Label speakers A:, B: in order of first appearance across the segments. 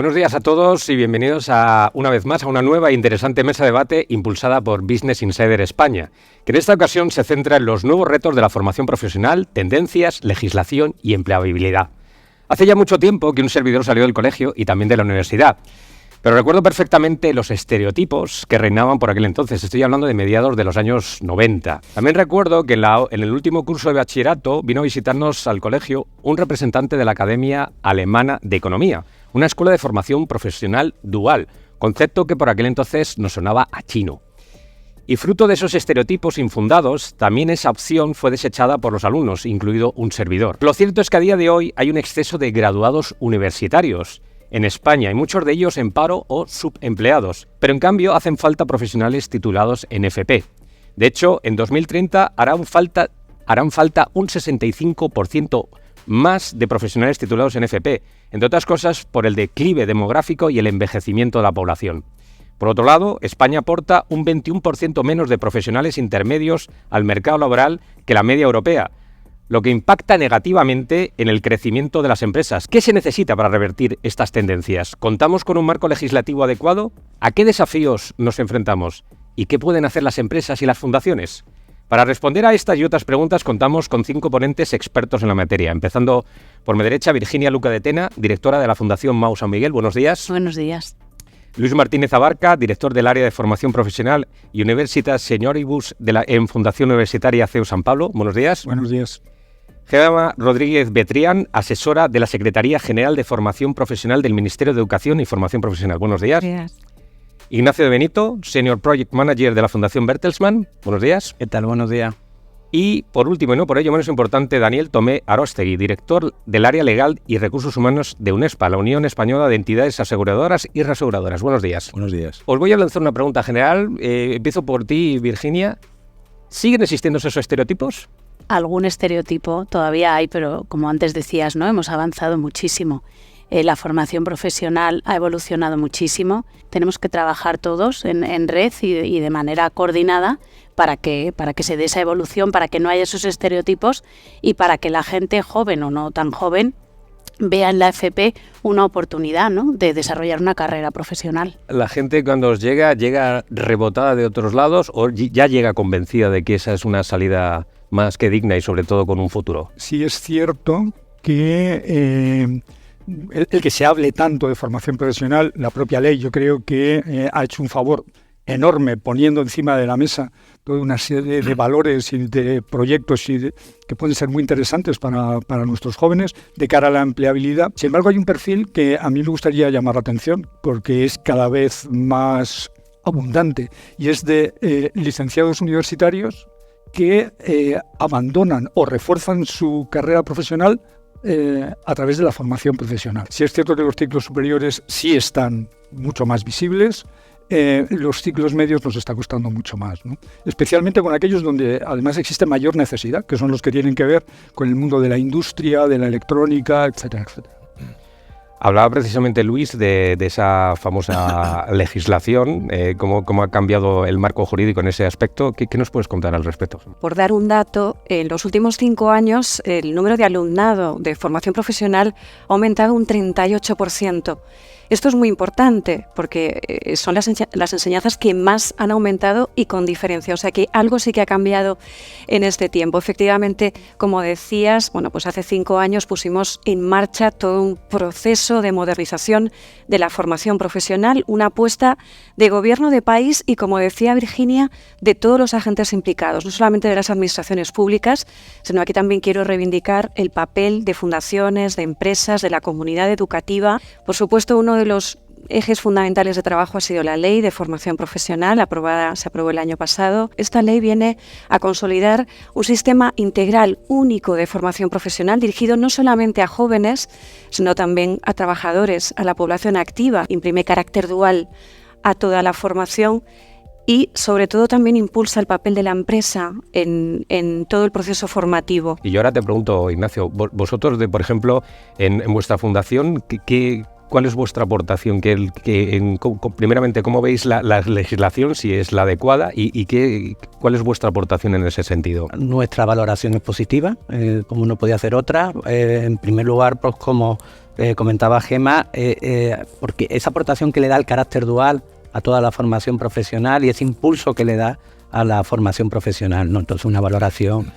A: Buenos días a todos y bienvenidos una vez más a una nueva e interesante mesa de debate impulsada por Business Insider España, que en esta ocasión se centra en los nuevos retos de la formación profesional, tendencias, legislación y empleabilidad. Hace ya mucho tiempo que un servidor salió del colegio y también de la universidad, pero recuerdo perfectamente los estereotipos que reinaban por aquel entonces. Estoy hablando de mediados de los años 90. También recuerdo que en el último curso de bachillerato vino a visitarnos al colegio un representante de la Academia Alemana de Economía, una escuela de formación profesional dual, concepto que por aquel entonces nos sonaba a chino. Y fruto de esos estereotipos infundados, también esa opción fue desechada por los alumnos, incluido un servidor. Lo cierto es que a día de hoy hay un exceso de graduados universitarios en España y muchos de ellos en paro o subempleados, pero en cambio hacen falta profesionales titulados en FP. De hecho, en 2030 harán falta un 65% más de profesionales titulados en FP, entre otras cosas por el declive demográfico y el envejecimiento de la población. Por otro lado, España aporta un 21% menos de profesionales intermedios al mercado laboral que la media europea, lo que impacta negativamente en el crecimiento de las empresas. ¿Qué se necesita para revertir estas tendencias? ¿Contamos con un marco legislativo adecuado? ¿A qué desafíos nos enfrentamos? ¿Y qué pueden hacer las empresas y las fundaciones? Para responder a estas y otras preguntas contamos con 5 ponentes expertos en la materia, empezando por mi derecha, Virginia Luca de Tena, directora de la Fundación Mau San Miguel. Buenos días.
B: Buenos días.
A: Luis Martínez Abarca, director del área de formación profesional y Universitas Senioribus en Fundación Universitaria CEU San Pablo. Buenos días.
C: Buenos días.
A: Gemma Rodríguez Betrián, asesora de la Secretaría General de Formación Profesional del Ministerio de Educación y Formación Profesional. Buenos días.
B: Buenos días.
A: Ignacio de Benito, Senior Project Manager de la Fundación Bertelsmann. Buenos días.
C: ¿Qué tal? Buenos días.
A: Y, por último y no por ello menos importante, Daniel Tomé Aróstegui, director del área legal y recursos humanos de UNESPA, la Unión Española de Entidades Aseguradoras y Reaseguradoras. Buenos días.
C: Buenos días.
A: Os voy a lanzar una pregunta general. Empiezo por ti, Virginia. ¿Siguen existiendo esos estereotipos?
B: Algún estereotipo todavía hay, pero como antes decías, ¿no? Hemos avanzado muchísimo. La formación profesional ha evolucionado muchísimo. Tenemos que trabajar todos en red y de manera coordinada para que se dé esa evolución, para que no haya esos estereotipos y para que la gente joven o no tan joven vea en la FP una oportunidad, ¿no?, de desarrollar una carrera profesional.
A: ¿La gente cuando os llega rebotada de otros lados o ya llega convencida de que esa es una salida más que digna y sobre todo con un futuro?
C: Sí es cierto que el que se hable tanto de formación profesional, la propia ley, yo creo que ha hecho un favor enorme poniendo encima de la mesa toda una serie de valores y de proyectos que pueden ser muy interesantes para nuestros jóvenes de cara a la empleabilidad. Sin embargo, hay un perfil que a mí me gustaría llamar la atención porque es cada vez más abundante y es de licenciados universitarios que abandonan o refuerzan su carrera profesional a través de la formación profesional. Sí es cierto que los ciclos superiores sí están mucho más visibles, los ciclos medios nos está costando mucho más, ¿no? Especialmente con aquellos donde además existe mayor necesidad, que son los que tienen que ver con el mundo de la industria, de la electrónica, etcétera, etcétera.
A: Hablaba precisamente Luis de esa famosa legislación, cómo ha cambiado el marco jurídico en ese aspecto. ¿Qué nos puedes contar al respecto?
D: Por dar un dato, en los últimos 5 años el número de alumnado de formación profesional ha aumentado un 38%. Esto es muy importante porque son las enseñanzas que más han aumentado y con diferencia. O sea que algo sí que ha cambiado en este tiempo. Efectivamente, como decías, pues hace 5 años pusimos en marcha todo un proceso de modernización de la formación profesional, una apuesta de gobierno de país y, como decía Virginia, de todos los agentes implicados, no solamente de las administraciones públicas, sino aquí también quiero reivindicar el papel de fundaciones, de empresas, de la comunidad educativa. Por supuesto, uno de los ejes fundamentales de trabajo ha sido la Ley de Formación Profesional, se aprobó el año pasado. Esta ley viene a consolidar un sistema integral único de formación profesional dirigido no solamente a jóvenes, sino también a trabajadores, a la población activa. Imprime carácter dual a toda la formación y, sobre todo, también impulsa el papel de la empresa en todo el proceso formativo.
A: Y yo ahora te pregunto, Ignacio, vosotros, por ejemplo, en vuestra fundación, ¿qué ¿cuál es vuestra aportación? Primeramente, ¿cómo veis la legislación, si es la adecuada, y cuál es vuestra aportación en ese sentido?
E: Nuestra valoración es positiva, como no podía hacer otra. En primer lugar, pues como comentaba Gemma, porque esa aportación que le da el carácter dual a toda la formación profesional y ese impulso que le da a la formación profesional, ¿no? Entonces, una valoración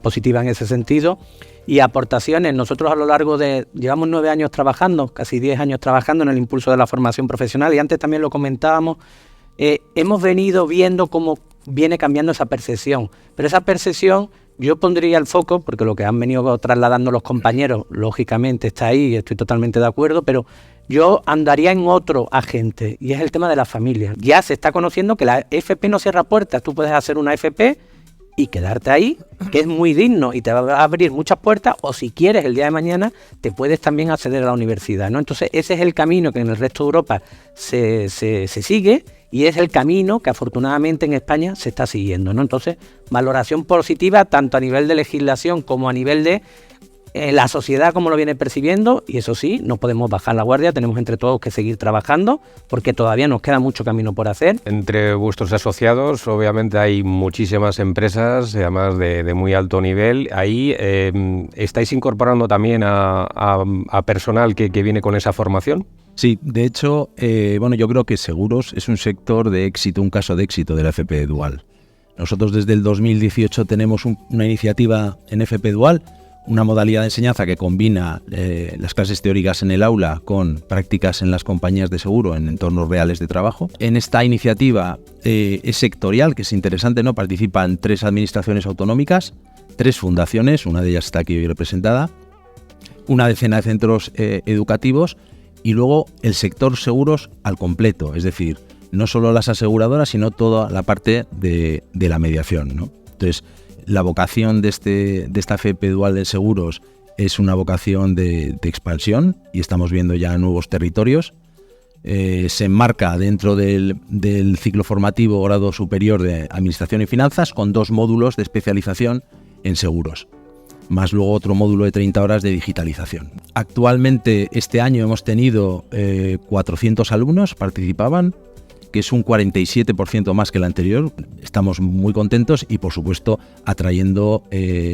E: positiva en ese sentido. Y aportaciones, nosotros a lo largo llevamos 9 años trabajando, casi 10 años trabajando en el impulso de la formación profesional, y antes también lo comentábamos, hemos venido viendo cómo viene cambiando esa percepción, pero esa percepción yo pondría el foco, porque lo que han venido trasladando los compañeros, lógicamente está ahí, estoy totalmente de acuerdo, pero yo andaría en otro agente, y es el tema de la familia. Ya se está conociendo que la FP no cierra puertas, tú puedes hacer una FP y quedarte ahí, que es muy digno y te va a abrir muchas puertas, o si quieres el día de mañana te puedes también acceder a la universidad, ¿no? Entonces ese es el camino que en el resto de Europa se sigue, y es el camino que afortunadamente en España se está siguiendo, ¿no? Entonces, valoración positiva tanto a nivel de legislación como a nivel de la sociedad como lo viene percibiendo, y eso sí, no podemos bajar la guardia, tenemos entre todos que seguir trabajando porque todavía nos queda mucho camino por hacer. Entre vuestros asociados obviamente hay muchísimas empresas, además de muy alto nivel. Ahí ¿estáis incorporando también a personal que viene con esa formación?
F: Sí, de hecho, yo creo que seguros es un sector de éxito, un caso de éxito de la FP Dual. Nosotros desde el 2018 tenemos una iniciativa en FP Dual, una modalidad de enseñanza que combina las clases teóricas en el aula con prácticas en las compañías de seguro en entornos reales de trabajo. En esta iniciativa es sectorial, que es interesante, ¿no? Participan 3 administraciones autonómicas, 3 fundaciones, una de ellas está aquí hoy representada, una decena de centros educativos, y luego el sector seguros al completo, es decir, no solo las aseguradoras, sino toda la parte de la mediación, ¿no? Entonces, la vocación de esta FP Dual de seguros es una vocación de expansión, y estamos viendo ya nuevos territorios. Se enmarca dentro del ciclo formativo grado superior de Administración y Finanzas, con 2 módulos de especialización en seguros, más luego otro módulo de 30 horas de digitalización. Actualmente, este año hemos tenido 400 alumnos, participaban, que es un 47% más que el anterior. Estamos muy contentos y, por supuesto, atrayendo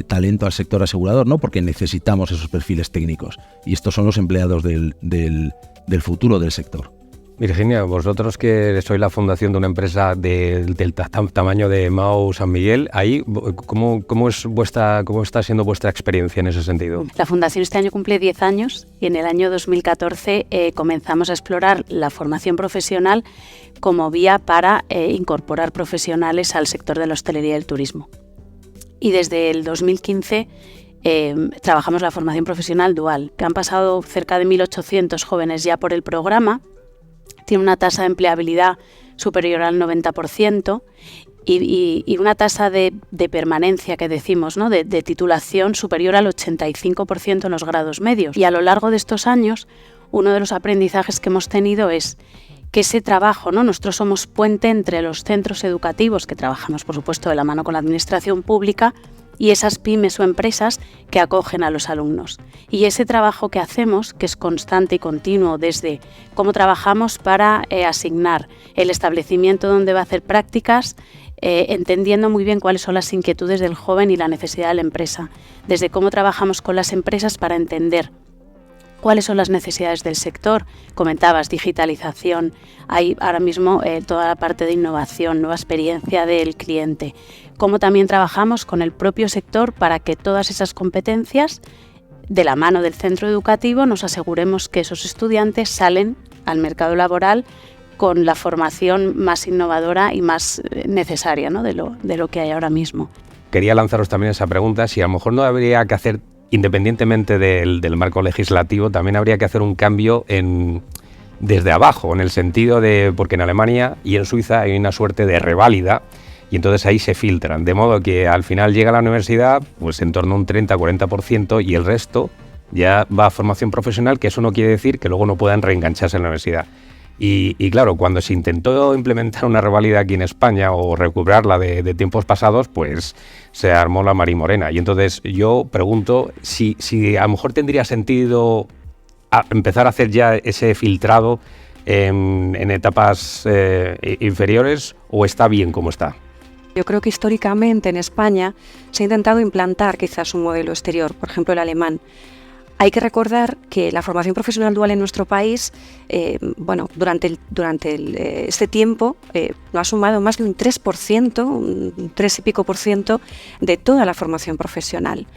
F: talento al sector asegurador, ¿no? Porque necesitamos esos perfiles técnicos, y estos son los empleados del futuro del sector.
A: Virginia, vosotros que sois la fundación de una empresa del tamaño de Mau San Miguel, ahí, ¿cómo está siendo vuestra experiencia en ese sentido?
B: La fundación este año cumple 10 años, y en el año 2014 comenzamos a explorar la formación profesional como vía para incorporar profesionales al sector de la hostelería y el turismo. Y desde el 2015 trabajamos la formación profesional dual, que han pasado cerca de 1.800 jóvenes ya por el programa. Tiene una tasa de empleabilidad superior al 90% y una tasa de permanencia, que decimos, ¿no? de titulación superior al 85% en los grados medios. Y a lo largo de estos años, uno de los aprendizajes que hemos tenido es que ese trabajo, ¿no? Nosotros somos puente entre los centros educativos, que trabajamos, por supuesto, de la mano con la administración pública, y esas pymes o empresas que acogen a los alumnos. Y ese trabajo que hacemos, que es constante y continuo, desde cómo trabajamos para asignar el establecimiento donde va a hacer prácticas, entendiendo muy bien cuáles son las inquietudes del joven y la necesidad de la empresa, desde cómo trabajamos con las empresas para entender cuáles son las necesidades del sector. Comentabas digitalización, hay ahora mismo toda la parte de innovación, nueva experiencia del cliente. Cómo también trabajamos con el propio sector para que todas esas competencias, de la mano del centro educativo, nos aseguremos que esos estudiantes salen al mercado laboral con la formación más innovadora y más necesaria, ¿no? de lo que hay ahora mismo.
A: Quería lanzaros también esa pregunta, si a lo mejor no habría que hacer, independientemente del marco legislativo, también habría que hacer un cambio desde abajo, en el sentido de, porque en Alemania y en Suiza hay una suerte de reválida, y entonces ahí se filtran, de modo que al final llega a la universidad pues en torno a un 30-40%, y el resto ya va a formación profesional, que eso no quiere decir que luego no puedan reengancharse en la universidad. Y claro, cuando se intentó implementar una reválida aquí en España o recuperarla de tiempos pasados, pues se armó la marimorena. Y entonces yo pregunto si a lo mejor tendría sentido empezar a hacer ya ese filtrado en etapas inferiores, o está bien como está?
D: Yo creo que históricamente en España se ha intentado implantar quizás un modelo exterior, por ejemplo el alemán. Hay que recordar que la formación profesional dual en nuestro país, durante este tiempo, no ha sumado más de un 3%, un 3 y pico por ciento de toda la formación profesional.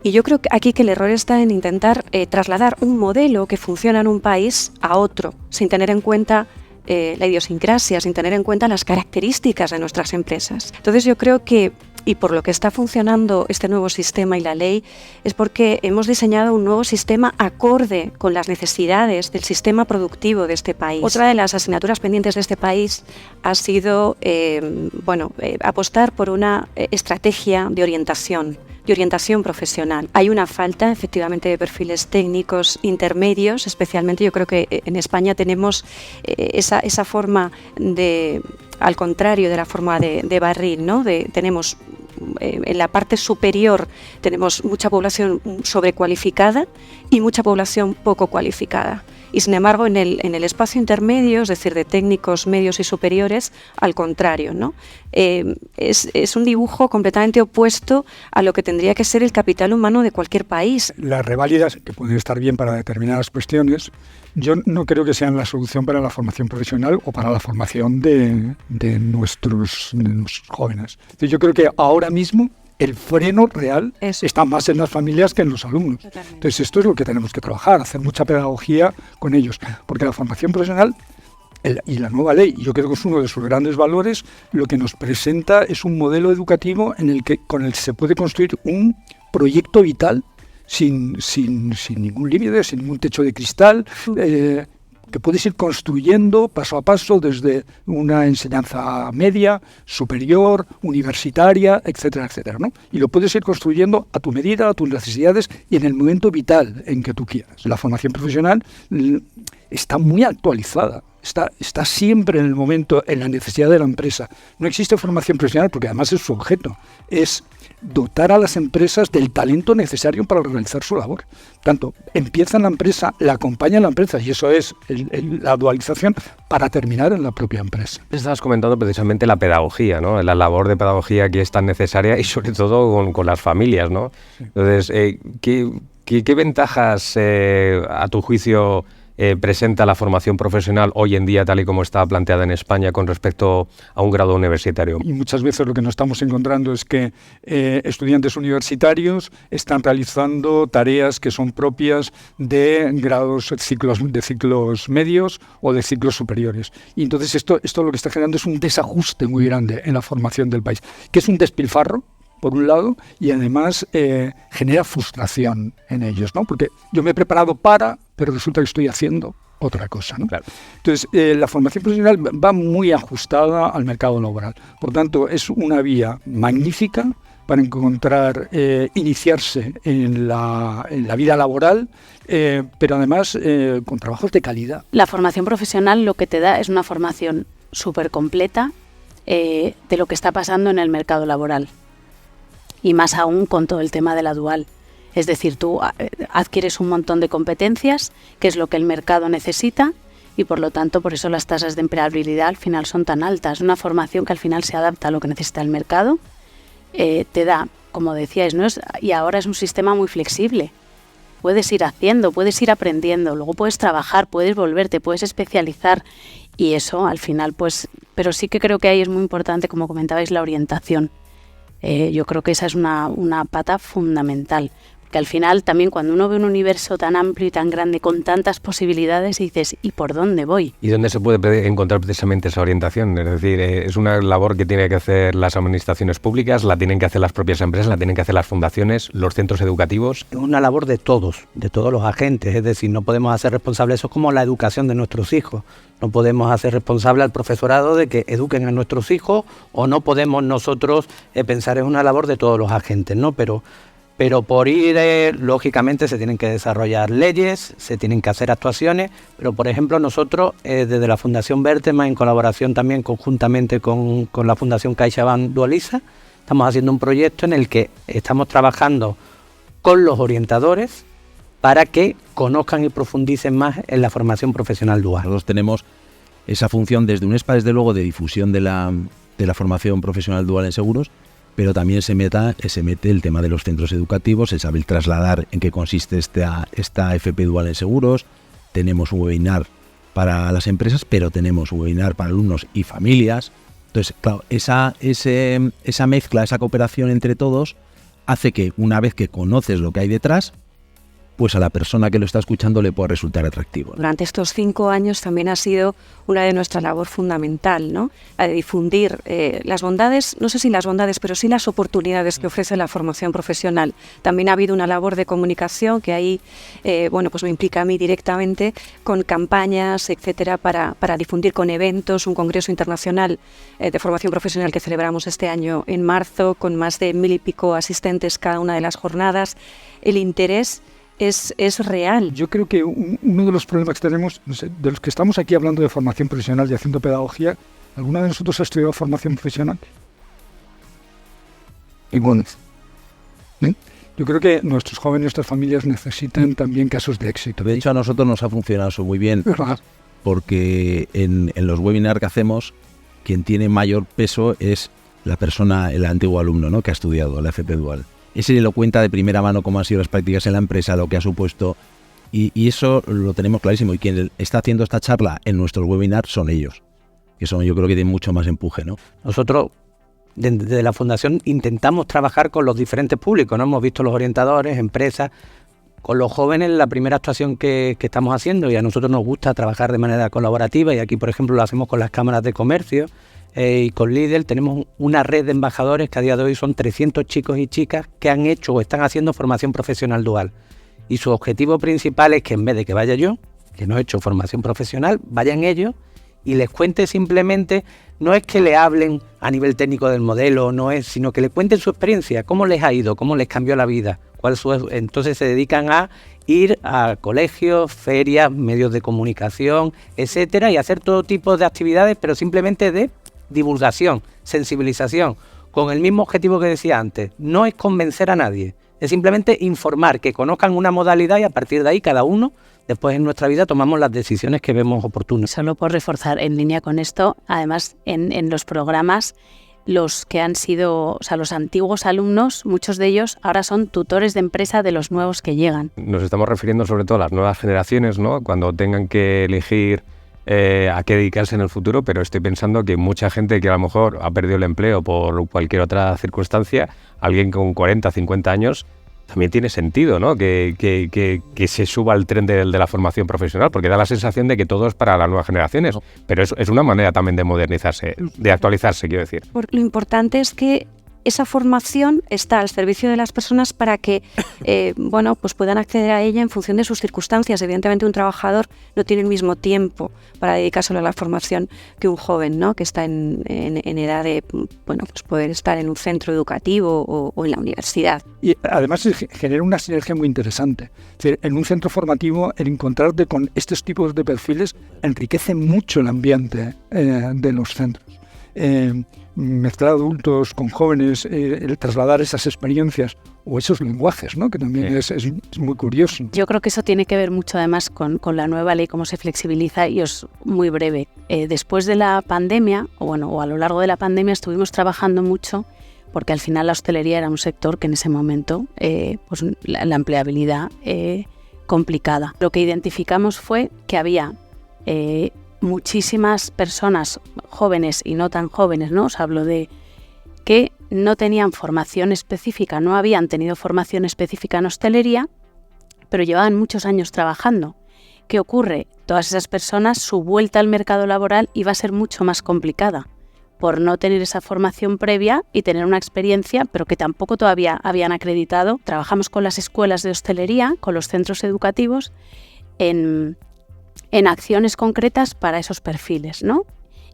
D: Y yo creo que aquí que el error está en intentar trasladar un modelo que funciona en un país a otro, sin tener en cuenta la idiosincrasia, sin tener en cuenta las características de nuestras empresas. Entonces yo creo que, y por lo que está funcionando este nuevo sistema y la ley, es porque hemos diseñado un nuevo sistema acorde con las necesidades del sistema productivo de este país. Otra de las asignaturas pendientes de este país ha sido apostar por una estrategia de orientación profesional. Hay una falta, efectivamente, de perfiles técnicos intermedios, especialmente yo creo que en España tenemos esa forma de, al contrario de la forma de barril, ¿no? Tenemos en la parte superior tenemos mucha población sobrecualificada y mucha población poco cualificada. Y sin embargo, en el espacio intermedio, es decir, de técnicos medios y superiores, al contrario, ¿no? Es un dibujo completamente opuesto a lo que tendría que ser el capital humano de cualquier país.
C: Las reválidas, que pueden estar bien para determinadas cuestiones, yo no creo que sean la solución para la formación profesional o para la formación de nuestros jóvenes. Yo creo que ahora mismo el freno real está más en las familias que en los alumnos.
D: Totalmente.
C: Entonces esto es lo que tenemos que trabajar, hacer mucha pedagogía con ellos, porque la formación profesional y la nueva ley, yo creo que es uno de sus grandes valores, lo que nos presenta es un modelo educativo con el que se puede construir un proyecto vital sin ningún límite, sin ningún techo de cristal, que puedes ir construyendo paso a paso desde una enseñanza media, superior, universitaria, etcétera, etcétera, ¿no? Y lo puedes ir construyendo a tu medida, a tus necesidades y en el momento vital en que tú quieras. La formación profesional está muy actualizada. Está siempre en el momento, en la necesidad de la empresa. No existe formación profesional porque además es su objeto. Es dotar a las empresas del talento necesario para realizar su labor. Tanto empieza en la empresa, la acompaña en la empresa, y eso es la dualización, para terminar en la propia empresa.
A: Estabas comentando precisamente la pedagogía, ¿no? La labor de pedagogía que es tan necesaria y sobre todo con las familias, ¿no? Sí. Entonces, ¿qué ventajas a tu juicio presenta la formación profesional hoy en día, tal y como está planteada en España, con respecto a un grado universitario?
C: Y muchas veces lo que nos estamos encontrando es que estudiantes universitarios están realizando tareas que son propias de ciclos medios o de ciclos superiores. Y entonces esto lo que está generando es un desajuste muy grande en la formación del país, que es un despilfarro, por un lado, y además genera frustración en ellos, ¿no? Porque yo me he preparado pero resulta que estoy haciendo otra cosa, ¿no? Claro. Entonces, la formación profesional va muy ajustada al mercado laboral. Por tanto, es una vía magnífica para iniciarse en la vida laboral, pero además con trabajos de calidad.
B: La formación profesional lo que te da es una formación súper completa de lo que está pasando en el mercado laboral. Y más aún con todo el tema de la dual. Es decir, tú adquieres un montón de competencias, que es lo que el mercado necesita, y por lo tanto, por eso las tasas de empleabilidad al final son tan altas. Una formación que al final se adapta a lo que necesita el mercado, te da, como decíais, ¿no? Y ahora es un sistema muy flexible. Puedes ir haciendo, puedes ir aprendiendo, luego puedes trabajar, puedes volverte, puedes especializar, y eso al final, pues, pero sí que creo que ahí es muy importante, como comentabais, la orientación. Yo creo que esa es una pata fundamental, porque al final también cuando uno ve un universo tan amplio y tan grande con tantas posibilidades, dices, ¿y por dónde voy?
A: ¿Y dónde se puede encontrar precisamente esa orientación? Es decir, es una labor que tienen que hacer las administraciones públicas, la tienen que hacer las propias empresas, la tienen que hacer las fundaciones, los centros educativos.
E: Es una labor de todos los agentes, es decir, no podemos hacer responsable, eso es como la educación de nuestros hijos. No podemos hacer responsable al profesorado de que eduquen a nuestros hijos, o no podemos nosotros pensar en una labor de todos los agentes, ¿no? Pero por ir, lógicamente, se tienen que desarrollar leyes, se tienen que hacer actuaciones, pero por ejemplo nosotros desde la Fundación Bertelsmann, en colaboración también conjuntamente con la Fundación CaixaBank Dualiza, estamos haciendo un proyecto en el que estamos trabajando con los orientadores para que conozcan y profundicen más en la formación profesional dual.
F: Nosotros tenemos esa función desde UNESPA, desde luego, de difusión de la formación profesional dual en seguros, pero también se mete el tema de los centros educativos, el saber trasladar en qué consiste esta FP dual en seguros. Tenemos un webinar para las empresas, pero tenemos un webinar para alumnos y familias. Entonces, claro, esa mezcla, esa cooperación entre todos hace que una vez que conoces lo que hay detrás, pues a la persona que lo está escuchando le pueda resultar atractivo.
D: Durante estos 5 años también ha sido una de nuestra labor fundamental, ¿no? La de difundir las bondades, no sé si las bondades, pero sí las oportunidades que ofrece la formación profesional. También ha habido una labor de comunicación que ahí, pues me implica a mí directamente con campañas, etcétera, para difundir con eventos, un congreso internacional de formación profesional que celebramos este año en marzo, con más de 1.000 y pico asistentes cada una de las jornadas. El interés es real.
C: Yo creo que uno de los problemas que tenemos, no sé, de los que estamos aquí hablando de formación profesional y haciendo pedagogía, ¿alguna de nosotros ha estudiado formación profesional? Y bueno, ¿sí? Yo creo que nuestros jóvenes, nuestras familias necesitan también casos de éxito.
F: De hecho, a nosotros nos ha funcionado eso muy bien, porque en los webinars que hacemos, quien tiene mayor peso es la persona, el antiguo alumno, ¿no?, que ha estudiado la FP dual. Ese lo cuenta de primera mano cómo han sido las prácticas en la empresa, lo que ha supuesto, y eso lo tenemos clarísimo. Y quien está haciendo esta charla en nuestros webinars son ellos, que son, yo creo que tienen mucho más empuje, ¿no?
E: Nosotros, desde la Fundación, intentamos trabajar con los diferentes públicos, ¿no? Hemos visto los orientadores, empresas, con los jóvenes, la primera actuación que estamos haciendo, y a nosotros nos gusta trabajar de manera colaborativa, y aquí, por ejemplo, lo hacemos con las cámaras de comercio, y con Lidl tenemos una red de embajadores que a día de hoy son 300 chicos y chicas que han hecho o están haciendo formación profesional dual. Y su objetivo principal es que en vez de que vaya yo, que no he hecho formación profesional, vayan ellos y les cuente simplemente, no es que le hablen a nivel técnico del modelo, no es, sino que le cuenten su experiencia, cómo les ha ido, cómo les cambió la vida. Entonces se dedican a ir a colegios, ferias, medios de comunicación, etcétera, y hacer todo tipo de actividades, pero simplemente de divulgación, sensibilización, con el mismo objetivo que decía antes. No es convencer a nadie, es simplemente informar, que conozcan una modalidad, y a partir de ahí cada uno, después en nuestra vida, tomamos las decisiones que vemos oportunas.
B: Solo por reforzar, en línea con esto, además en los programas, los que han sido, o sea, los antiguos alumnos, muchos de ellos ahora son tutores de empresa de los nuevos que llegan.
A: Nos estamos refiriendo sobre todo a las nuevas generaciones, ¿no?, cuando tengan que elegir a qué dedicarse en el futuro, pero estoy pensando que mucha gente que a lo mejor ha perdido el empleo por cualquier otra circunstancia, alguien con 40, 50 años, también tiene sentido, ¿no?, que se suba al tren de la formación profesional, porque da la sensación de que todo es para las nuevas generaciones, pero es una manera también de modernizarse, de actualizarse, quiero decir.
D: Lo importante es que esa formación está al servicio de las personas para que pues puedan acceder a ella en función de sus circunstancias. Evidentemente, un trabajador no tiene el mismo tiempo para dedicárselo a la formación que un joven, ¿no?, que está en edad de pues poder estar en un centro educativo o en la universidad.
C: Y además genera una sinergia muy interesante. Es decir, en un centro formativo, el encontrarte con estos tipos de perfiles enriquece mucho el ambiente de los centros. Mezclar adultos con jóvenes, el trasladar esas experiencias o esos lenguajes, ¿no?, que también es muy curioso.
B: Yo creo que eso tiene que ver mucho además con la nueva ley, cómo se flexibiliza, y es muy breve. Después de la pandemia, o a lo largo de la pandemia, estuvimos trabajando mucho, porque al final la hostelería era un sector que en ese momento, pues la empleabilidad complicada. Lo que identificamos fue que había muchísimas personas jóvenes y no tan jóvenes, ¿no? Os hablo de que no tenían formación específica, no habían tenido formación específica en hostelería, pero llevaban muchos años trabajando. ¿Qué ocurre? Todas esas personas, su vuelta al mercado laboral iba a ser mucho más complicada por no tener esa formación previa y tener una experiencia, pero que tampoco todavía habían acreditado. Trabajamos con las escuelas de hostelería, con los centros educativos, en acciones concretas para esos perfiles, ¿no?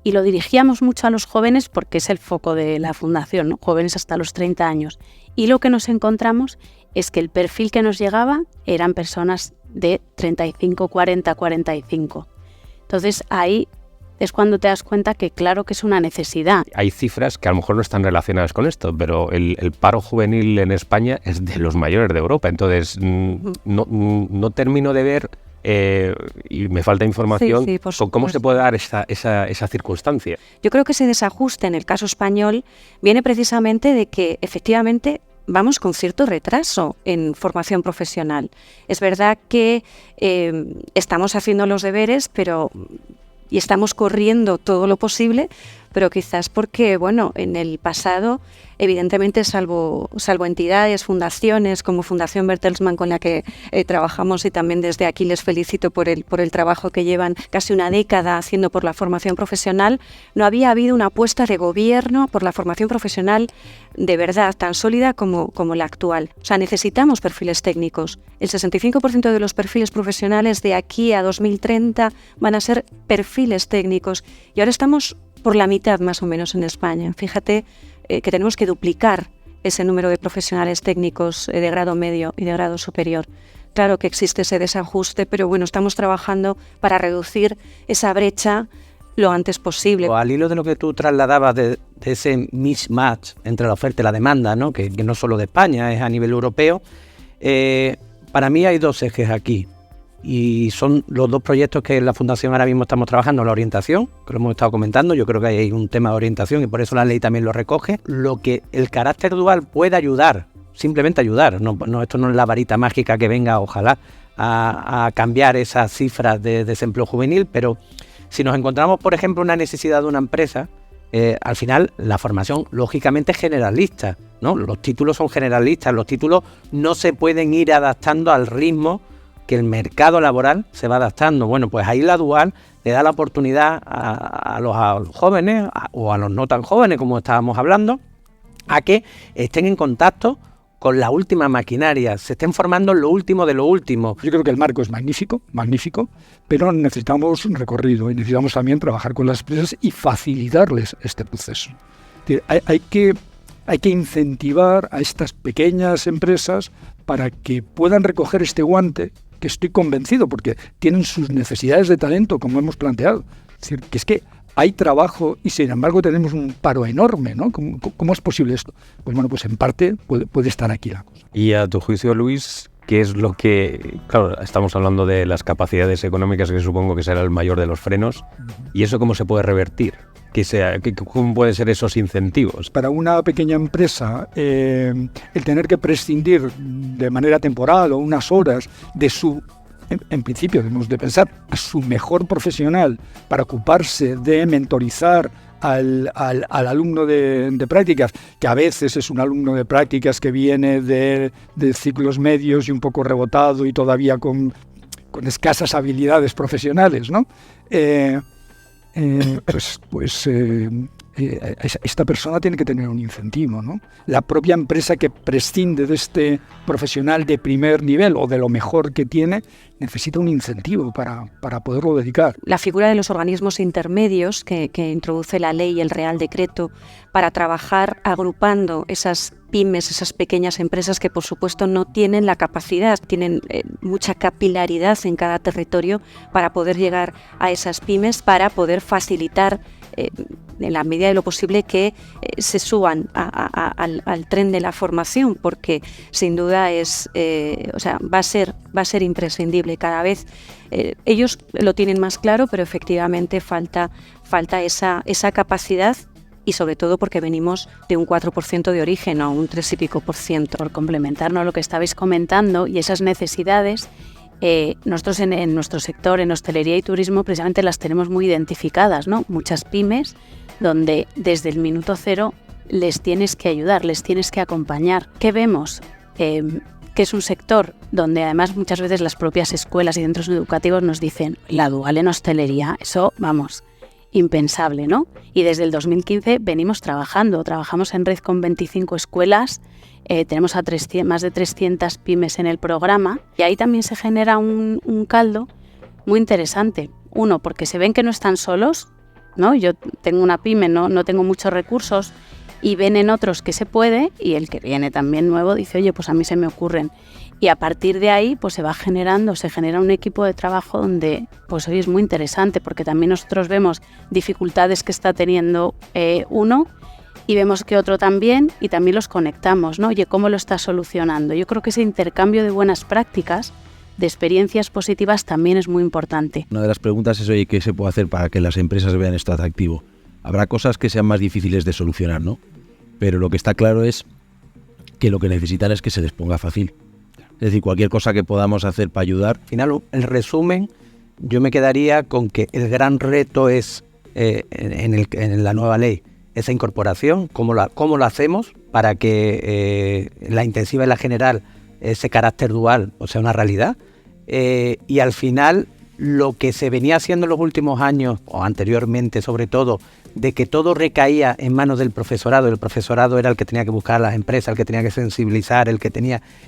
B: Y lo dirigíamos mucho a los jóvenes porque es el foco de la fundación, ¿no?, jóvenes hasta los 30 años. Y lo que nos encontramos es que el perfil que nos llegaba eran personas de 35, 40, 45. Entonces ahí es cuando te das cuenta que claro que es una necesidad.
A: Hay cifras que a lo mejor no están relacionadas con esto, pero el paro juvenil en España es de los mayores de Europa. Entonces, no termino de ver, y me falta información, cómo se puede dar esa circunstancia.
D: Yo creo que ese desajuste en el caso español viene precisamente de que efectivamente vamos con cierto retraso en formación profesional. Es verdad que estamos haciendo los deberes, y estamos corriendo todo lo posible, pero quizás porque, bueno, en el pasado, evidentemente, salvo entidades, fundaciones como Fundación Bertelsmann, con la que trabajamos, y también desde aquí les felicito por el trabajo que llevan casi una década haciendo por la formación profesional, no había habido una apuesta de gobierno por la formación profesional de verdad tan sólida como la actual. O sea, necesitamos perfiles técnicos. El 65% de los perfiles profesionales de aquí a 2030 van a ser perfiles técnicos. Y ahora estamos por la mitad más o menos en España. Fíjate que tenemos que duplicar ese número de profesionales técnicos de grado medio y de grado superior. Claro que existe ese desajuste, pero bueno, estamos trabajando para reducir esa brecha lo antes posible.
E: Al hilo de lo que tú trasladabas de ese mismatch entre la oferta y la demanda, ¿no? Que no solo de España, es a nivel europeo, para mí hay dos ejes aquí. Y son los dos proyectos que en la Fundación ahora mismo estamos trabajando, la orientación, que lo hemos estado comentando. Yo creo que hay un tema de orientación y por eso la ley también lo recoge. Lo que el carácter dual puede ayudar, simplemente ayudar, no, esto no es la varita mágica que venga, ojalá, a cambiar esas cifras de desempleo juvenil, pero si nos encontramos, por ejemplo, una necesidad de una empresa, al final la formación lógicamente es generalista, ¿no? Los títulos son generalistas, los títulos no se pueden ir adaptando al ritmo que el mercado laboral se va adaptando. Bueno, pues ahí la dual le da la oportunidad a los jóvenes o a los no tan jóvenes, como estábamos hablando, a que estén en contacto con la última maquinaria, se estén formando lo último de lo último.
C: Yo creo que el marco es magnífico, pero necesitamos un recorrido y necesitamos también trabajar con las empresas y facilitarles este proceso. Es decir, hay que incentivar a estas pequeñas empresas para que puedan recoger este guante, que estoy convencido, porque tienen sus necesidades de talento, como hemos planteado. Es decir, que es que hay trabajo y sin embargo tenemos un paro enorme, ¿no? ¿Cómo es posible esto? Pues bueno, pues en parte puede estar aquí la cosa.
A: Y a tu juicio, Luis, ¿qué es lo que...? Claro, estamos hablando de las capacidades económicas, que supongo que será el mayor de los frenos. ¿Y eso cómo se puede revertir? ¿Cómo pueden ser esos incentivos?
C: Para una pequeña empresa, el tener que prescindir de manera temporal o unas horas de su, en principio debemos de pensar, a su mejor profesional para ocuparse de mentorizar al alumno de prácticas, que a veces es un alumno de prácticas que viene de ciclos medios y un poco rebotado y todavía con escasas habilidades profesionales, ¿no? Esta persona tiene que tener un incentivo, ¿no? La propia empresa que prescinde de este profesional de primer nivel o de lo mejor que tiene, necesita un incentivo para poderlo dedicar.
D: La figura de los organismos intermedios que introduce la ley y el Real Decreto para trabajar agrupando esas pymes, esas pequeñas empresas que por supuesto no tienen la capacidad, tienen mucha capilaridad en cada territorio para poder llegar a esas pymes, para poder facilitar en la medida de lo posible que se suban al tren de la formación, porque sin duda va a ser imprescindible. Cada vez ellos lo tienen más claro, pero efectivamente falta esa capacidad, y sobre todo porque venimos de un 4% de origen a un 3 y pico %.
B: Por complementarnos lo que estabais comentando y esas necesidades, nosotros en nuestro sector, en hostelería y turismo, precisamente las tenemos muy identificadas, ¿no? Muchas pymes donde desde el minuto cero les tienes que ayudar, les tienes que acompañar. ¿Qué vemos? Que es un sector donde además muchas veces las propias escuelas y centros educativos nos dicen la dual en hostelería, eso, vamos, impensable, ¿no? Y desde el 2015 trabajamos en red con 25 escuelas, tenemos a más de 300 pymes en el programa, y ahí también se genera un caldo muy interesante. Uno, porque se ven que no están solos, ¿no? Yo tengo una pyme, no tengo muchos recursos y ven en otros que se puede, y el que viene también nuevo dice, oye, pues a mí se me ocurren. Y a partir de ahí pues se genera un equipo de trabajo donde pues hoy es muy interesante, porque también nosotros vemos dificultades que está teniendo uno y vemos que otro también, y también los conectamos, ¿no? Oye, ¿cómo lo está solucionando? Yo creo que ese intercambio de buenas prácticas, de experiencias positivas, también es muy importante.
F: Una de las preguntas es, oye, ¿qué se puede hacer para que las empresas vean esto atractivo? Habrá cosas que sean más difíciles de solucionar, ¿no? Pero lo que está claro es que lo que necesitan es que se les ponga fácil. Es decir, cualquier cosa que podamos hacer para ayudar.
E: Al final, en resumen, yo me quedaría con que el gran reto es, en la nueva ley, esa incorporación, cómo lo hacemos para que la intensiva y la general, ese carácter dual, o sea, una realidad. Y al final, lo que se venía haciendo en los últimos años, o anteriormente sobre todo, de que todo recaía en manos del profesorado. El profesorado era el que tenía que buscar a las empresas, el que tenía que sensibilizar,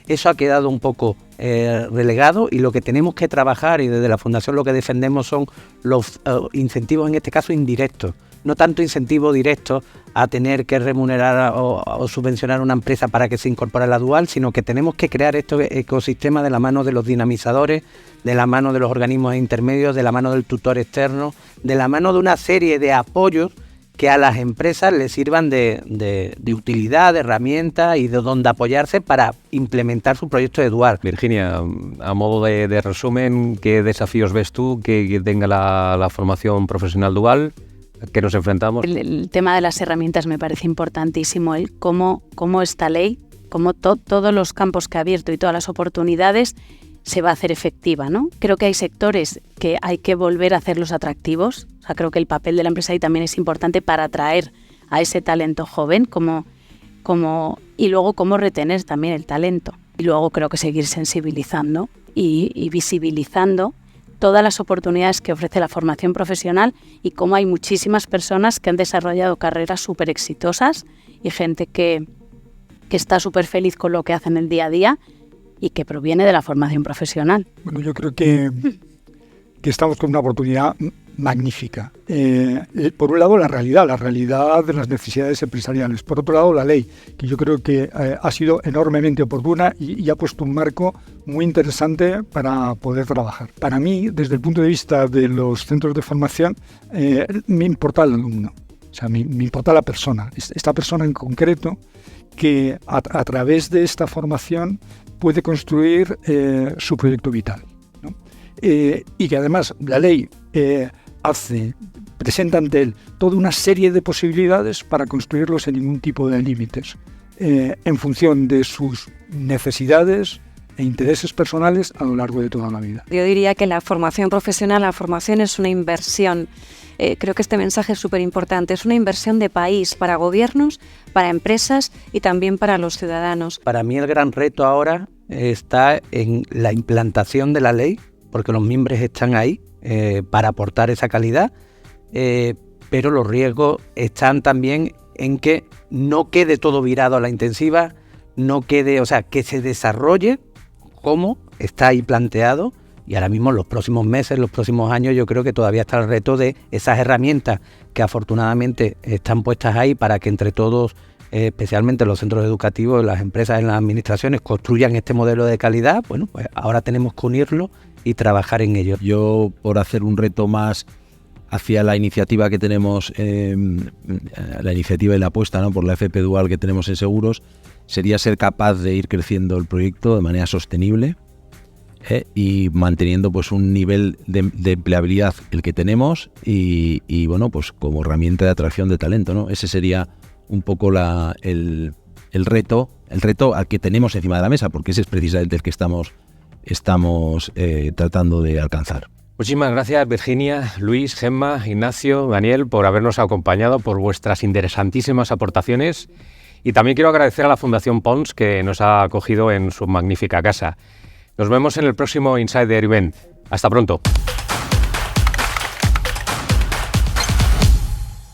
E: Eso ha quedado un poco relegado, y lo que tenemos que trabajar, y desde la Fundación lo que defendemos, son los incentivos, en este caso indirectos. No tanto incentivos directos a tener que remunerar o subvencionar una empresa para que se incorpore a la dual, sino que tenemos que crear este ecosistema de la mano de los dinamizadores, de la mano de los organismos intermedios, de la mano del tutor externo, de la mano de una serie de apoyos que a las empresas les sirvan de utilidad, de herramienta y de donde apoyarse para implementar su proyecto de dual.
A: Virginia, a modo de resumen, ¿qué desafíos ves tú que tenga la formación profesional dual? ¿A qué nos enfrentamos?
B: El tema de las herramientas me parece importantísimo, el cómo esta ley, cómo todos los campos que ha abierto y todas las oportunidades se va a hacer efectiva, ¿no? Creo que hay sectores que hay que volver a hacerlos atractivos. O sea, creo que el papel de la empresa ahí también es importante para atraer a ese talento joven, y luego cómo retener también el talento. Y luego creo que seguir sensibilizando y visibilizando todas las oportunidades que ofrece la formación profesional, y cómo hay muchísimas personas que han desarrollado carreras súper exitosas y gente que está súper feliz con lo que hacen el día a día y que proviene de la formación profesional.
C: Bueno, yo creo que estamos con una oportunidad magnífica. Por un lado, la realidad de las necesidades empresariales. Por otro lado, la ley, que yo creo que ha sido enormemente oportuna y ha puesto un marco muy interesante para poder trabajar. Para mí, desde el punto de vista de los centros de formación, me importa el alumno. O sea, me importa la persona, esta persona en concreto, que a través de esta formación puede construir su proyecto vital, ¿no? Y que además la ley presenta ante él toda una serie de posibilidades para construirlos sin ningún tipo de límites, en función de sus necesidades e intereses personales a lo largo de toda la vida.
D: Yo diría que la formación profesional, la formación es una inversión. Creo que este mensaje es súper importante. Es una inversión de país para gobiernos, para empresas y también para los ciudadanos.
E: Para mí el gran reto ahora está en la implantación de la ley, porque los mimbres están ahí para aportar esa calidad, pero los riesgos están también en que no quede todo virado a la intensiva, que se desarrolle como está ahí planteado. Y ahora mismo, en los próximos meses, los próximos años, yo creo que todavía está el reto de esas herramientas que afortunadamente están puestas ahí para que entre todos, especialmente los centros educativos, las empresas, en las administraciones, construyan este modelo de calidad. Bueno, pues ahora tenemos que unirlo y trabajar en ello.
F: Yo, por hacer un reto más hacia la iniciativa que tenemos, la iniciativa y la apuesta, ¿no?, por la FP Dual que tenemos en seguros, sería ser capaz de ir creciendo el proyecto de manera sostenible, y manteniendo pues un nivel de empleabilidad el que tenemos y bueno, pues como herramienta de atracción de talento, ¿no? Ese sería un poco el reto al que tenemos encima de la mesa, porque ese es precisamente el que estamos tratando de alcanzar.
A: Muchísimas gracias, Virginia, Luis, Gemma, Ignacio, Daniel, por habernos acompañado, por vuestras interesantísimas aportaciones, y también quiero agradecer a la Fundación Pons, que nos ha acogido en su magnífica casa. Nos vemos en el próximo Insider Event. Hasta pronto.